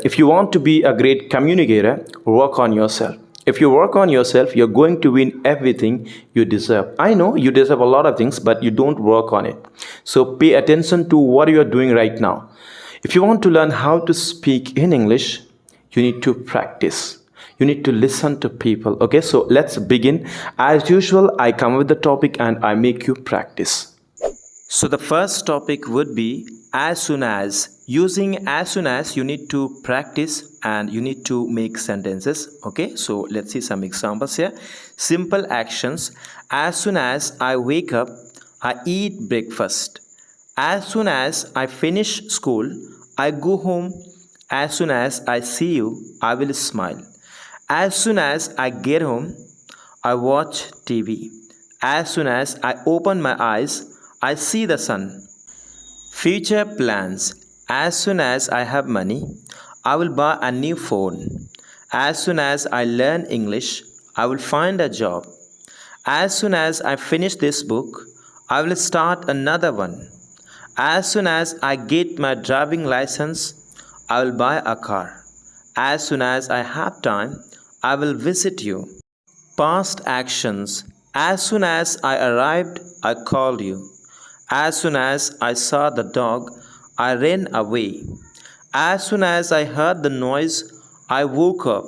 if you want to be a great communicator, work on yourself. If you work on yourself, you're going to win everything you deserve. I know you deserve a lot of things, but you don't work on it. So pay attention to what you're doing right now. If you want to learn how to speak in English, you need to practice. You need to listen to people. Okay, so let's begin. As usual, I come with the topic and I make you practice. So the first topic would be as soon as. Using as soon as, you need to practice and you need to make sentences. Okay, so let's see some examples here. Simple actions. As soon as I wake up, I eat breakfast. As soon as I finish school, I go home. As soon as I see you, I will smile. As soon as I get home, I watch TV. As soon as I open my eyes, I see the sun. Future plans. As soon as I have money, I will buy a new phone. As soon as I learn English, I will find a job. As soon as I finish this book, I will start another one. As soon as I get my driving license, I will buy a car. As soon as I have time, I will visit you. Past actions. As soon as I arrived, I called you. As soon as I saw the dog, I ran away. As soon as I heard the noise, I woke up.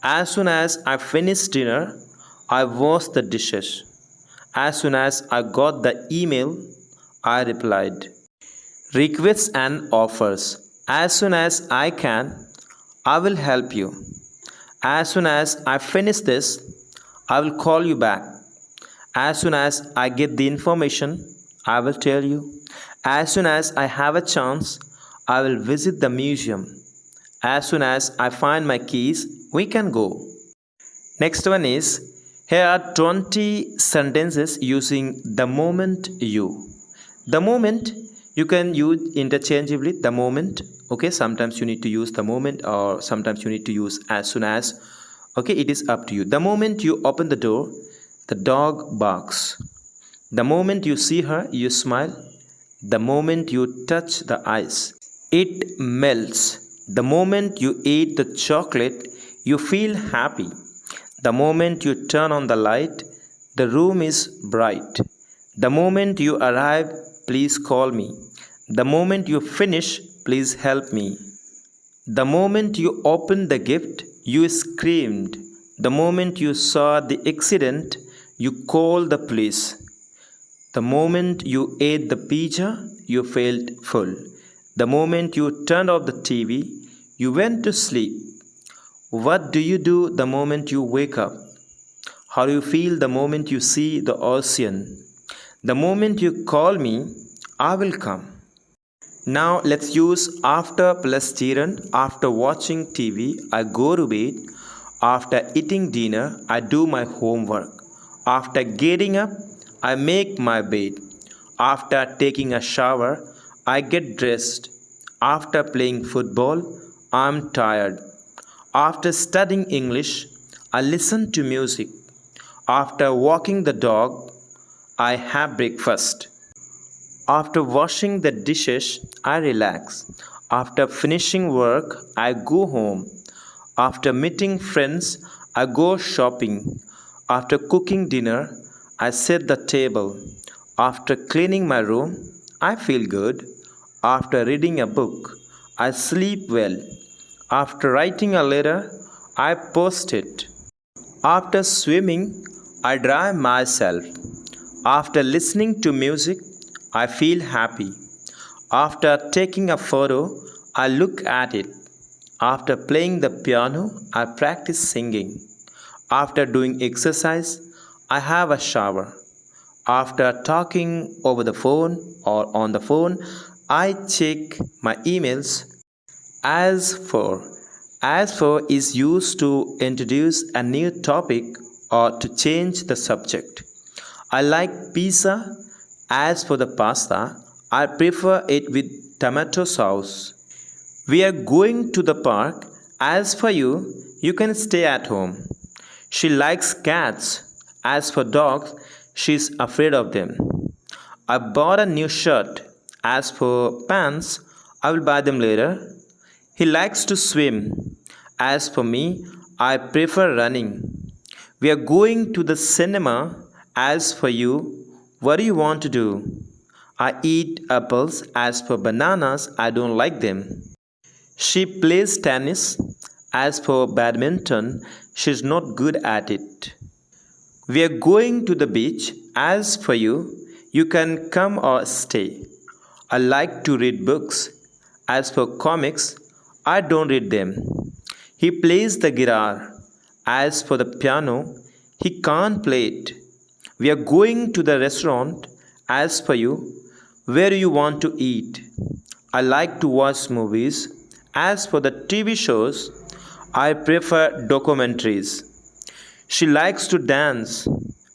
As soon as I finished dinner, I washed the dishes. As soon as I got the email, I replied. Requests and offers. As soon as I can, I will help you. As soon as I finish this, I will call you back. As soon as I get the information, I will tell you. As soon as I have a chance, I will visit the museum. As soon as I find my keys, we can go. Next one is, here are 20 sentences using the moment you. The moment you can use interchangeably, the moment. Okay, sometimes you need to use the moment or sometimes you need to use as soon as. Okay, it is up to you. The moment you open the door, the dog barks. The moment you see her, you smile. The moment you touch the ice, it melts. The moment you eat the chocolate, you feel happy. The moment you turn on the light, the room is bright. The moment you arrive, please call me. The moment you finish, please help me. The moment you opened the gift, you screamed. The moment you saw the accident, you called the police. The moment you ate the pizza, you felt full. The moment you turned off the TV, you went to sleep. What do you do the moment you wake up? How do you feel the moment you see the ocean? The moment you call me, I will come. Now let's use after plus gerund. After watching TV, I go to bed. After eating dinner, I do my homework. After getting up, I make my bed. After taking a shower, I get dressed. After playing football, I'm tired. After studying English, I listen to music. After walking the dog, I have breakfast. After washing the dishes, I relax. After finishing work, I go home. After meeting friends, I go shopping. After cooking dinner, I set the table. After cleaning my room, I feel good. After reading a book, I sleep well. After writing a letter, I post it. After swimming, I dry myself. After listening to music, I feel happy. After taking a photo, I look at it. After playing the piano, I practice singing. After doing exercise, I have a shower. After talking over the phone or on the phone, I check my emails. As for. As for is used to introduce a new topic or to change the subject. I like pizza. As for the pasta, I prefer it with tomato sauce. We are going to the park. As for you, you can stay at home. She likes cats. As for dogs, she's afraid of them. I bought a new shirt. As for pants, I will buy them later. He likes to swim. As for me, I prefer running. We are going to the cinema. As for you, what do you want to do? I eat apples. As for bananas, I don't like them. She plays tennis. As for badminton, she's not good at it. We are going to the beach. As for you, you can come or stay. I like to read books. As for comics, I don't read them. He plays the guitar. As for the piano, he can't play it. We are going to the restaurant. As for you, where do you want to eat? I like to watch movies. As for the TV shows, I prefer documentaries. She likes to dance.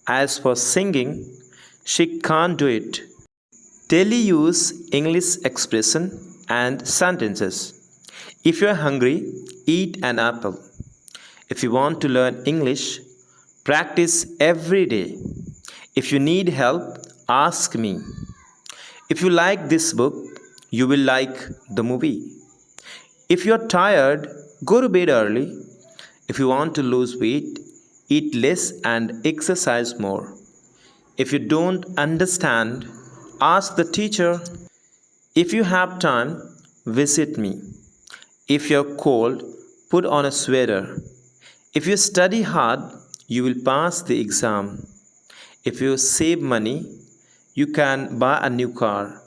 As for singing, she can't do it. Daily use English expression and sentences. If you are hungry, eat an apple. If you want to learn English, practice every day. If you need help, ask me. If you like this book, you will like the movie. If you are tired, go to bed early. If you want to lose weight, eat less and exercise more. If you don't understand, ask the teacher. If you have time, visit me. If you're cold, put on a sweater. If you study hard, you will pass the exam. If you save money, you can buy a new car.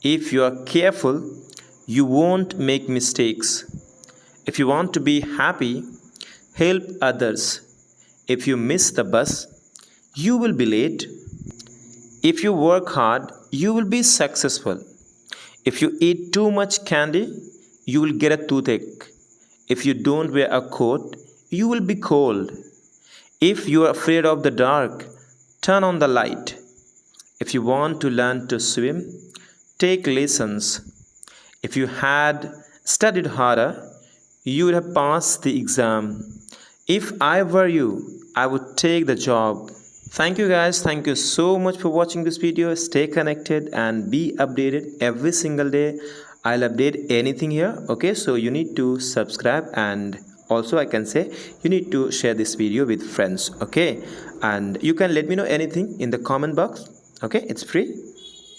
If you are careful, you won't make mistakes. If you want to be happy, help others. If you miss the bus, you will be late. If you work hard, you will be successful. If you eat too much candy, you will get a toothache. If you don't wear a coat, you will be cold. If you are afraid of the dark, turn on the light. If you want to learn to swim, take lessons. If you had studied harder, you would have passed the exam. If I were you, I would take the job. Thank you guys. Thank you so much for watching this video. Stay connected and be updated every single day. I'll update anything here. Okay, so you need to subscribe, and also I can say you need to share this video with friends. Okay, and you can let me know anything in the comment box. Okay, it's free.